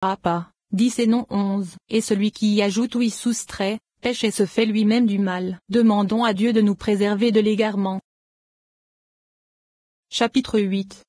pas, 10 et non 11. Et celui qui y ajoute ou y soustrait, pêche et se fait lui-même du mal. Demandons à Dieu de nous préserver de l'égarement. Chapitre 8.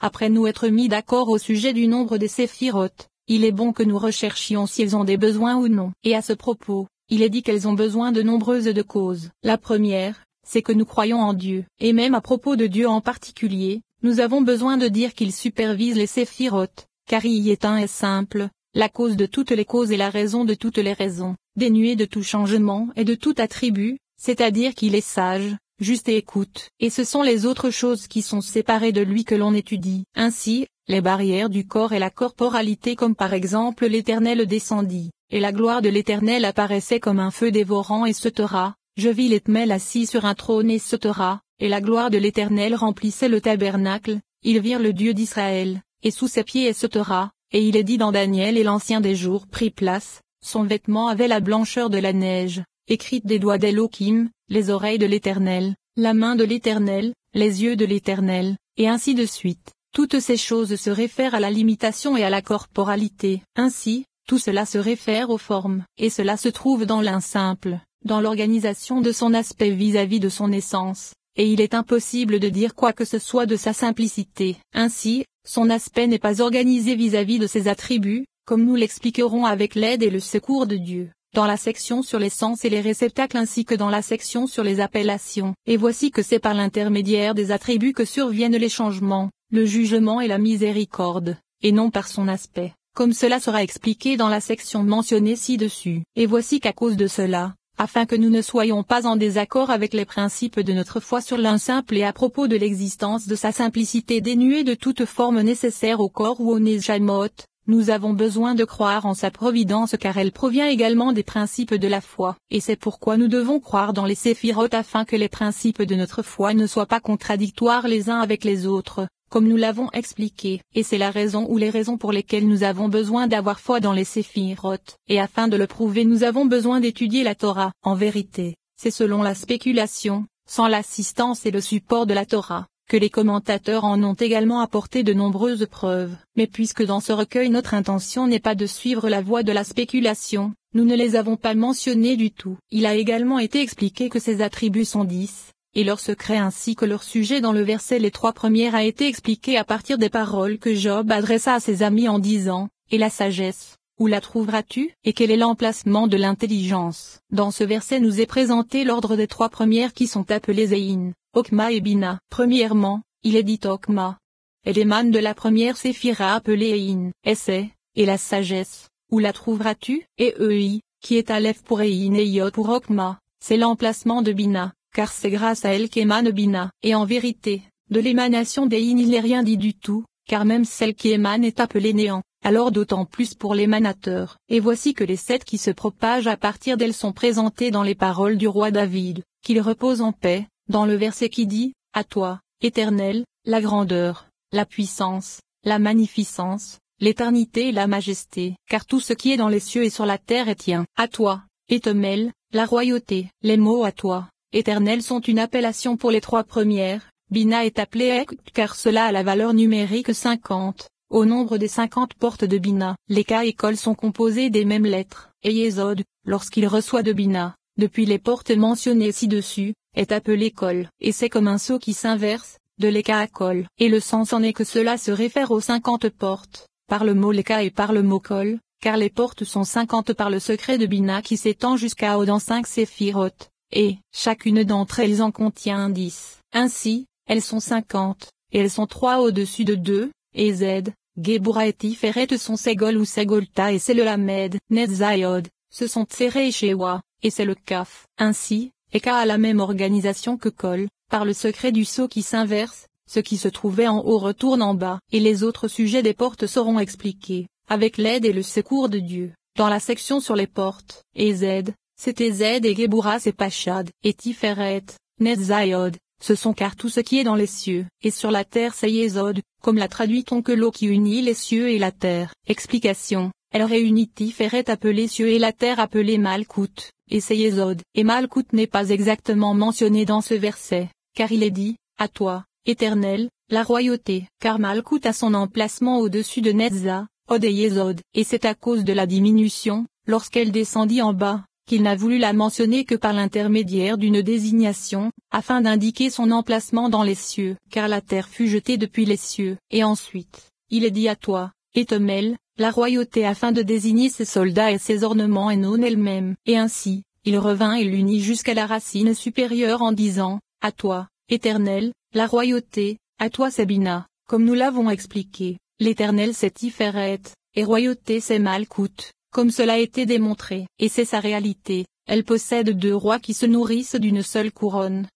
Après nous être mis d'accord au sujet du nombre des séphirotes, il est bon que nous recherchions si elles ont des besoins ou non. Et à ce propos, il est dit qu'elles ont besoin de nombreuses de causes. La première, c'est que nous croyons en Dieu. Et même à propos de Dieu en particulier, nous avons besoin de dire qu'il supervise les séphirotes, car il y est un et simple, la cause de toutes les causes et la raison de toutes les raisons, dénué de tout changement et de tout attribut, c'est-à-dire qu'il est sage, juste et écoute. Et ce sont les autres choses qui sont séparées de lui que l'on étudie. Ainsi, les barrières du corps et la corporalité comme par exemple l'Éternel descendit, et la gloire de l'Éternel apparaissait comme un feu dévorant et sautera, je vis l'Éternel assis sur un trône et sautera, et la gloire de l'Éternel remplissait le tabernacle, ils virent le Dieu d'Israël, et sous ses pieds et sautera, et il est dit dans Daniel et l'Ancien des jours prit place, son vêtement avait la blancheur de la neige, écrite des doigts d'Élohim, les oreilles de l'Éternel, la main de l'Éternel, les yeux de l'Éternel, et ainsi de suite. Toutes ces choses se réfèrent à la limitation et à la corporalité. Ainsi, tout cela se réfère aux formes. Et cela se trouve dans l'un simple, dans l'organisation de son aspect vis-à-vis de son essence. Et il est impossible de dire quoi que ce soit de sa simplicité. Ainsi, son aspect n'est pas organisé vis-à-vis de ses attributs, comme nous l'expliquerons avec l'aide et le secours de Dieu, dans la section sur les sens et les réceptacles ainsi que dans la section sur les appellations. Et voici que c'est par l'intermédiaire des attributs que surviennent les changements, le jugement et la miséricorde, et non par son aspect, comme cela sera expliqué dans la section mentionnée ci-dessus. Et voici qu'à cause de cela, afin que nous ne soyons pas en désaccord avec les principes de notre foi sur l'un simple et à propos de l'existence de sa simplicité dénuée de toute forme nécessaire au corps ou au Neshamot, nous avons besoin de croire en sa providence car elle provient également des principes de la foi. Et c'est pourquoi nous devons croire dans les séphirotes afin que les principes de notre foi ne soient pas contradictoires les uns avec les autres, comme nous l'avons expliqué. Et c'est la raison ou les raisons pour lesquelles nous avons besoin d'avoir foi dans les séphirotes. Et afin de le prouver nous avons besoin d'étudier la Torah. En vérité, c'est selon la spéculation, sans l'assistance et le support de la Torah, que les commentateurs en ont également apporté de nombreuses preuves. Mais puisque dans ce recueil notre intention n'est pas de suivre la voie de la spéculation, nous ne les avons pas mentionnés du tout. Il a également été expliqué que ces attributs sont 10, et leur secret ainsi que leur sujet dans le verset les 3 premières a été expliqué à partir des paroles que Job adressa à ses amis en disant, « Et la sagesse, où la trouveras-tu? Et quel est l'emplacement de l'intelligence ?» Dans ce verset nous est présenté l'ordre des 3 premières qui sont appelées Zéhin, Okma et Bina. Premièrement, il est dit Okma. Elle émane de la première séphira appelée Ein, Essai, et la sagesse, où la trouveras-tu? Et Ei, qui est Aleph pour Ein et Yod pour Okma, c'est l'emplacement de Bina, car c'est grâce à elle qu'émane Bina. Et en vérité, de l'émanation d'Ein il n'est rien dit du tout, car même celle qui émane est appelée néant, alors d'autant plus pour l'émanateur. Et voici que les 7 qui se propagent à partir d'elle sont présentés dans les paroles du roi David, qu'il repose en paix, dans le verset qui dit, « À toi, Éternel, la grandeur, la puissance, la magnificence, l'éternité et la majesté, car tout ce qui est dans les cieux et sur la terre est tien. À toi, Éternel, la royauté. » Les mots « à toi, Éternel » sont une appellation pour les 3 premières. Bina est appelé Ek car cela a la valeur numérique 50. Au nombre des 50 portes de Bina, les Ka et Kol sont composés des mêmes lettres. Et Yesod, lorsqu'il reçoit de Bina, depuis les portes mentionnées ci-dessus, est appelé Kol. Et c'est comme un seau qui s'inverse, de l'Eka à Kol. Et le sens en est que cela se réfère aux 50 portes, par le mot Leka et par le mot Kol, car les portes sont 50 par le secret de Bina qui s'étend jusqu'à Od en 5 séphirotes, et chacune d'entre elles en contient 10. Ainsi, elles sont 50, et elles sont 3 au-dessus de 2, et Z, Gebura et Tiferet sont Ségol ou Ségolta et c'est le Lamed, Netzayod, ce sont Tséré et Shewa, et c'est le Kaf. Ainsi, Eka a la même organisation que Kol, par le secret du sceau qui s'inverse, ce qui se trouvait en haut retourne en bas. Et les autres sujets des portes seront expliqués, avec l'aide et le secours de Dieu, dans la section sur les portes. Et Z, c'était Z et Gebura c'est Pachad, et Tiferet, Netzayod, ce sont car tout ce qui est dans les cieux, et sur la terre c'est Yesod, comme la traduit-on que l'eau qui unit les cieux et la terre. Explication, elle réunit Tiferet appelé cieux et la terre appelée Malkout, et c'est Yesod. Et Malkout n'est pas exactement mentionné dans ce verset, car il est dit, à toi, Éternel, la royauté. Car Malkout a son emplacement au-dessus de Netza, Od et Yesod, et c'est à cause de la diminution, lorsqu'elle descendit en bas, qu'il n'a voulu la mentionner que par l'intermédiaire d'une désignation, afin d'indiquer son emplacement dans les cieux. Car la terre fut jetée depuis les cieux. Et ensuite, il est dit à toi, Étomel, la royauté afin de désigner ses soldats et ses ornements et non elle-même. Et ainsi, il revint et l'unit jusqu'à la racine supérieure en disant, à toi, Éternel, la royauté, à toi Sabina, comme nous l'avons expliqué, l'Éternel c'est Tiferet, et royauté c'est Malkout, comme cela a été démontré. Et c'est sa réalité, elle possède deux rois qui se nourrissent d'une seule couronne.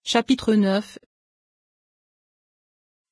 Chapitre 9.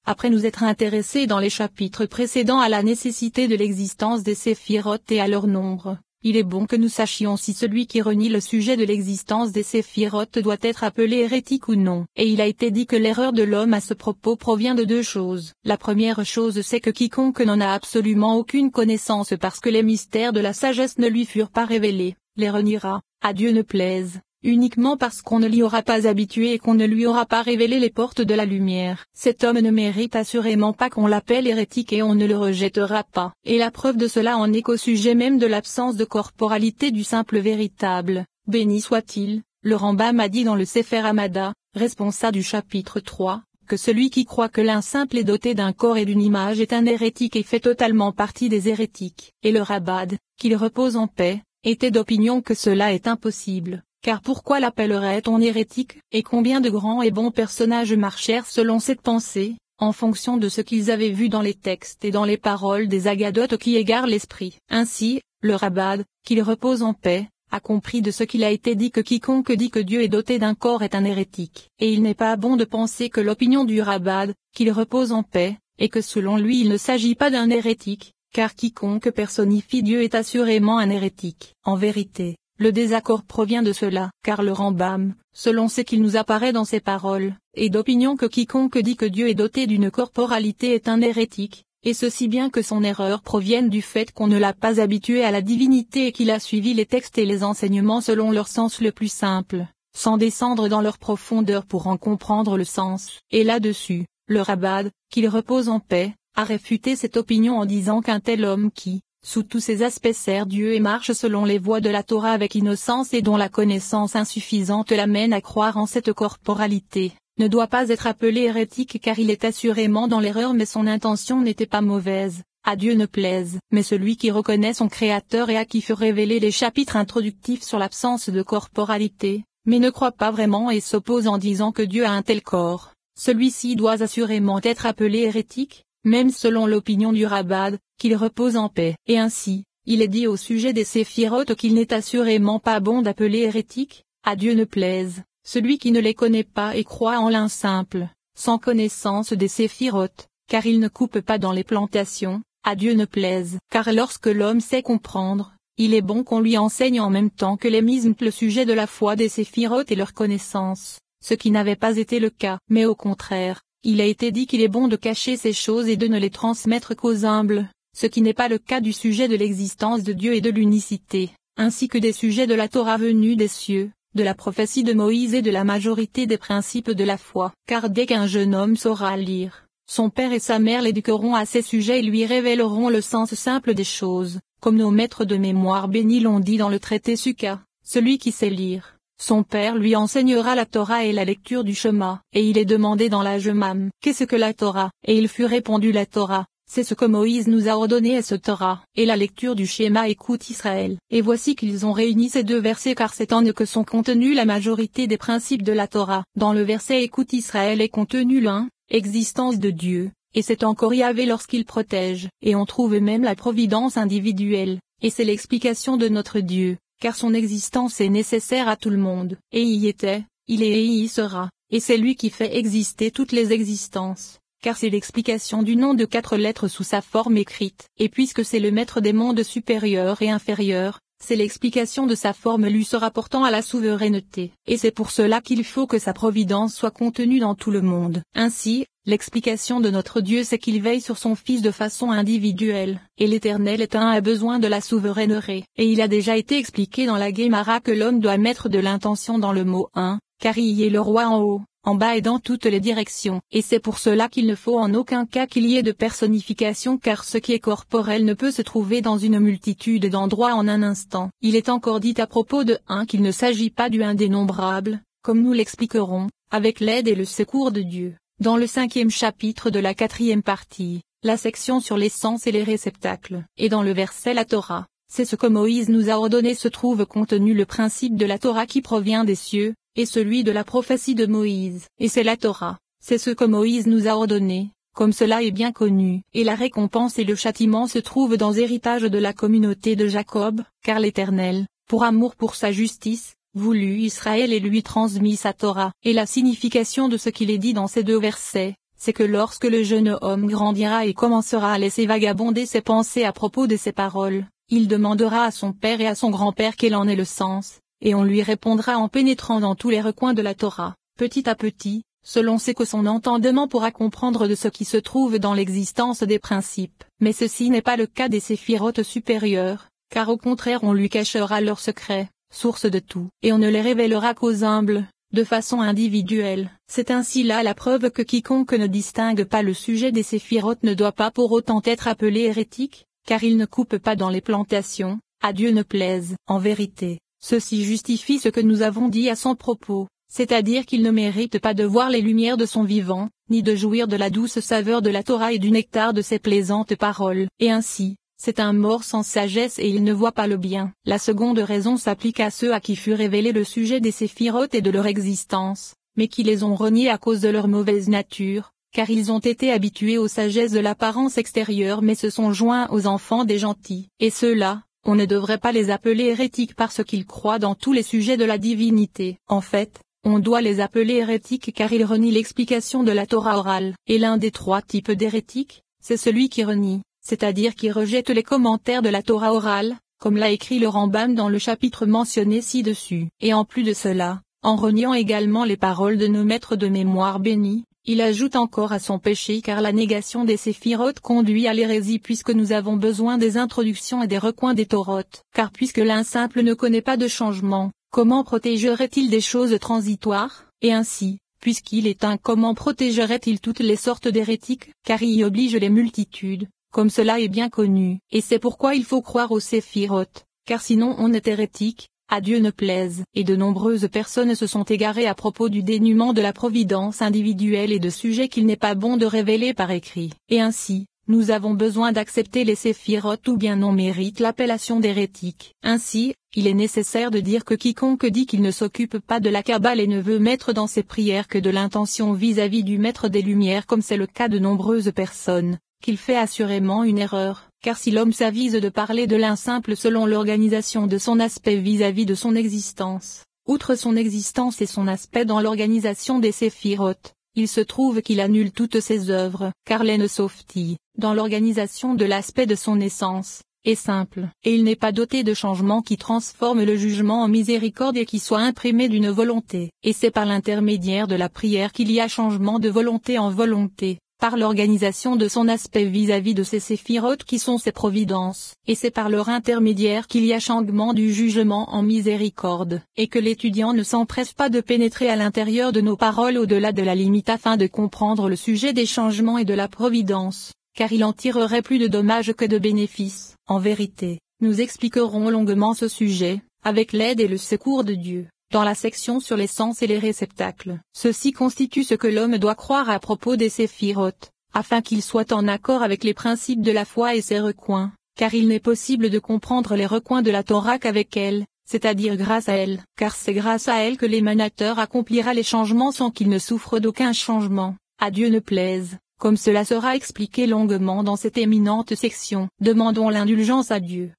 Après nous être intéressés dans les chapitres précédents à la nécessité de l'existence des séphirotes et à leur nombre, il est bon que nous sachions si celui qui renie le sujet de l'existence des séphirotes doit être appelé hérétique ou non. Et il a été dit que l'erreur de l'homme à ce propos provient de deux choses. La première chose c'est que quiconque n'en a absolument aucune connaissance parce que les mystères de la sagesse ne lui furent pas révélés, les reniera, à Dieu ne plaise, uniquement parce qu'on ne l'y aura pas habitué et qu'on ne lui aura pas révélé les portes de la lumière. Cet homme ne mérite assurément pas qu'on l'appelle hérétique et on ne le rejettera pas. Et la preuve de cela en est qu'au sujet même de l'absence de corporalité du simple véritable, béni soit-il, le Rambam a dit dans le Sefer Hamada, responsable du chapitre 3, que celui qui croit que l'un simple est doté d'un corps et d'une image est un hérétique et fait totalement partie des hérétiques. Et le Rabbad, qu'il repose en paix, était d'opinion que cela est impossible. Car pourquoi l'appellerait-on hérétique? Et combien de grands et bons personnages marchèrent selon cette pensée, en fonction de ce qu'ils avaient vu dans les textes et dans les paroles des agadotes qui égarent l'esprit. Ainsi, le Rabbad, qu'il repose en paix, a compris de ce qu'il a été dit que quiconque dit que Dieu est doté d'un corps est un hérétique. Et il n'est pas bon de penser que l'opinion du Rabbad, qu'il repose en paix, et que selon lui il ne s'agit pas d'un hérétique, car quiconque personnifie Dieu est assurément un hérétique. En vérité, le désaccord provient de cela, car le Rambam, selon ce qu'il nous apparaît dans ses paroles, est d'opinion que quiconque dit que Dieu est doté d'une corporalité est un hérétique, et ceci bien que son erreur provienne du fait qu'on ne l'a pas habitué à la divinité et qu'il a suivi les textes et les enseignements selon leur sens le plus simple, sans descendre dans leur profondeur pour en comprendre le sens. Et là-dessus, le Rabbad, qu'il repose en paix, a réfuté cette opinion en disant qu'un tel homme qui, sous tous ses aspects sert Dieu et marche selon les voies de la Torah avec innocence et dont la connaissance insuffisante l'amène à croire en cette corporalité, ne doit pas être appelé hérétique car il est assurément dans l'erreur mais son intention n'était pas mauvaise, à Dieu ne plaise. Mais celui qui reconnaît son Créateur et à qui furent révélés les chapitres introductifs sur l'absence de corporalité, mais ne croit pas vraiment et s'oppose en disant que Dieu a un tel corps, celui-ci doit assurément être appelé hérétique, même selon l'opinion du Rabbad, qu'il repose en paix. Et ainsi, il est dit au sujet des séphirotes qu'il n'est assurément pas bon d'appeler hérétique, à Dieu ne plaise, celui qui ne les connaît pas et croit en l'un simple, sans connaissance des séphirotes, car il ne coupe pas dans les plantations, à Dieu ne plaise. Car lorsque l'homme sait comprendre, il est bon qu'on lui enseigne en même temps que les mismes le sujet de la foi des séphirotes et leur connaissance, ce qui n'avait pas été le cas. Mais au contraire, il a été dit qu'il est bon de cacher ces choses et de ne les transmettre qu'aux humbles, ce qui n'est pas le cas du sujet de l'existence de Dieu et de l'unicité, ainsi que des sujets de la Torah venue des cieux, de la prophétie de Moïse et de la majorité des principes de la foi. Car dès qu'un jeune homme saura lire, son père et sa mère l'éduqueront à ces sujets et lui révéleront le sens simple des choses, comme nos maîtres de mémoire bénis l'ont dit dans le traité Sukha, celui qui sait lire. Son père lui enseignera la Torah et la lecture du Shema. Et il est demandé dans la Gemam, qu'est-ce que la Torah? Et il fut répondu la Torah, c'est ce que Moïse nous a ordonné à ce Torah. Et la lecture du Shema écoute Israël. Et voici qu'ils ont réuni ces deux versets car c'est en eux que sont contenus la majorité des principes de la Torah. Dans le verset écoute Israël est contenu l'un, existence de Dieu, et c'est encore Yahvé lorsqu'il protège. Et on trouve même la providence individuelle, et c'est l'explication de notre Dieu. Car son existence est nécessaire à tout le monde. Et il y était, il est et il y sera, et c'est lui qui fait exister toutes les existences, car c'est l'explication du nom de 4 lettres sous sa forme écrite. Et puisque c'est le maître des mondes supérieurs et inférieurs, c'est l'explication de sa forme lui se rapportant à la souveraineté. Et c'est pour cela qu'il faut que sa providence soit contenue dans tout le monde. Ainsi, l'explication de notre Dieu c'est qu'il veille sur son Fils de façon individuelle, et l'Éternel est un a besoin de la souveraineté. Et il a déjà été expliqué dans la Guémara que l'homme doit mettre de l'intention dans le mot un, car il y est le roi en haut, en bas et dans toutes les directions. Et c'est pour cela qu'il ne faut en aucun cas qu'il y ait de personnification car ce qui est corporel ne peut se trouver dans une multitude d'endroits en un instant. Il est encore dit à propos de un qu'il ne s'agit pas du indénombrable, comme nous l'expliquerons, avec l'aide et le secours de Dieu. Dans le 5e chapitre de la 4e partie, la section sur les sens et les réceptacles, et dans le verset la Torah, c'est ce que Moïse nous a ordonné se trouve contenu le principe de la Torah qui provient des cieux, et celui de la prophétie de Moïse. Et c'est la Torah, c'est ce que Moïse nous a ordonné, comme cela est bien connu. Et la récompense et le châtiment se trouvent dans l'héritage de la communauté de Jacob, car l'Éternel, pour amour pour sa justice, voulut Israël et lui transmit sa Torah. Et la signification de ce qu'il est dit dans ces 2 versets, c'est que lorsque le jeune homme grandira et commencera à laisser vagabonder ses pensées à propos de ces paroles, il demandera à son père et à son grand-père quel en est le sens, et on lui répondra en pénétrant dans tous les recoins de la Torah, petit à petit, selon ce que son entendement pourra comprendre de ce qui se trouve dans l'existence des principes. Mais ceci n'est pas le cas des séphirotes supérieures, car au contraire on lui cachera leurs secrets, source de tout, et on ne les révélera qu'aux humbles, de façon individuelle. C'est ainsi là la preuve que quiconque ne distingue pas le sujet des séphirotes ne doit pas pour autant être appelé hérétique, car il ne coupe pas dans les plantations, à Dieu ne plaise. En vérité, ceci justifie ce que nous avons dit à son propos, c'est-à-dire qu'il ne mérite pas de voir les lumières de son vivant, ni de jouir de la douce saveur de la Torah et du nectar de ses plaisantes paroles. Et ainsi, c'est un mort sans sagesse et il ne voit pas le bien. La seconde raison s'applique à ceux à qui fut révélé le sujet des séphirotes et de leur existence, mais qui les ont reniés à cause de leur mauvaise nature, car ils ont été habitués aux sagesses de l'apparence extérieure mais se sont joints aux enfants des gentils. Et ceux-là, on ne devrait pas les appeler hérétiques parce qu'ils croient dans tous les sujets de la divinité. En fait, on doit les appeler hérétiques car ils renient l'explication de la Torah orale. Et l'un des 3 types d'hérétiques, c'est celui qui renie, c'est-à-dire qui rejette les commentaires de la Torah orale, comme l'a écrit le Rambam dans le chapitre mentionné ci-dessus. Et en plus de cela, en reniant également les paroles de nos maîtres de mémoire bénis, il ajoute encore à son péché car la négation des séphirotes conduit à l'hérésie puisque nous avons besoin des introductions et des recoins des Torotes. Car puisque l'un simple ne connaît pas de changement, comment protégerait-il des choses transitoires? Et ainsi, puisqu'il est un, comment protégerait-il toutes les sortes d'hérétiques? Car il y oblige les multitudes, comme cela est bien connu. Et c'est pourquoi il faut croire aux séphirotes, car sinon on est hérétique, à Dieu ne plaise. Et de nombreuses personnes se sont égarées à propos du dénuement de la providence individuelle et de sujets qu'il n'est pas bon de révéler par écrit. Et ainsi, nous avons besoin d'accepter les séphirotes ou bien on mérite l'appellation d'hérétique. Ainsi, il est nécessaire de dire que quiconque dit qu'il ne s'occupe pas de la Kabbale et ne veut mettre dans ses prières que de l'intention vis-à-vis du Maître des Lumières comme c'est le cas de nombreuses personnes, qu'il fait assurément une erreur. Car si l'homme s'avise de parler de l'un simple selon l'organisation de son aspect vis-à-vis de son existence, outre son existence et son aspect dans l'organisation des séphirotes, il se trouve qu'il annule toutes ses œuvres, car l'En-Softi, dans l'organisation de l'aspect de son essence, est simple, et il n'est pas doté de changement qui transforme le jugement en miséricorde et qui soit imprimé d'une volonté. Et c'est par l'intermédiaire de la prière qu'il y a changement de volonté en volonté, par l'organisation de son aspect vis-à-vis de ces séphirotes qui sont ses providences, et c'est par leur intermédiaire qu'il y a changement du jugement en miséricorde, et que l'étudiant ne s'empresse pas de pénétrer à l'intérieur de nos paroles au-delà de la limite afin de comprendre le sujet des changements et de la providence, car il en tirerait plus de dommages que de bénéfices. En vérité, nous expliquerons longuement ce sujet, avec l'aide et le secours de Dieu, dans la section sur les sens et les réceptacles. Ceci constitue ce que l'homme doit croire à propos des séphirotes, afin qu'il soit en accord avec les principes de la foi et ses recoins, car il n'est possible de comprendre les recoins de la Torah qu'avec elle, c'est-à-dire grâce à elle, car c'est grâce à elle que l'émanateur accomplira les changements sans qu'il ne souffre d'aucun changement, à Dieu ne plaise, comme cela sera expliqué longuement dans cette éminente section. Demandons l'indulgence à Dieu.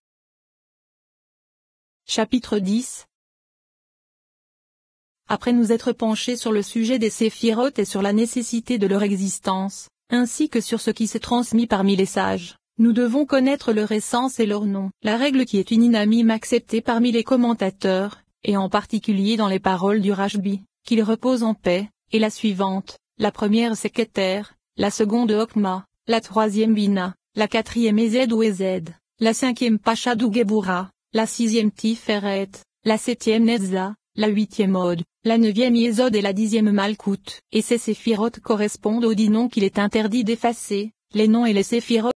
Chapitre 10. Après nous être penchés sur le sujet des séphirotes et sur la nécessité de leur existence, ainsi que sur ce qui s'est transmis parmi les sages, nous devons connaître leur essence et leur nom. La règle qui est unanime acceptée parmi les commentateurs, et en particulier dans les paroles du Rashbi, qu'il repose en paix, est la suivante. La première c'est Keter, la seconde Okma, la troisième Bina, la quatrième Ezed ou Ezed, la cinquième Pachad ou Gebura, la sixième Tiferet, la septième Netza, la huitième Od, La 9e Yésod et la 10e Malkout. Et ces séphirotes correspondent aux 10 noms qu'il est interdit d'effacer, les noms et les séphirotes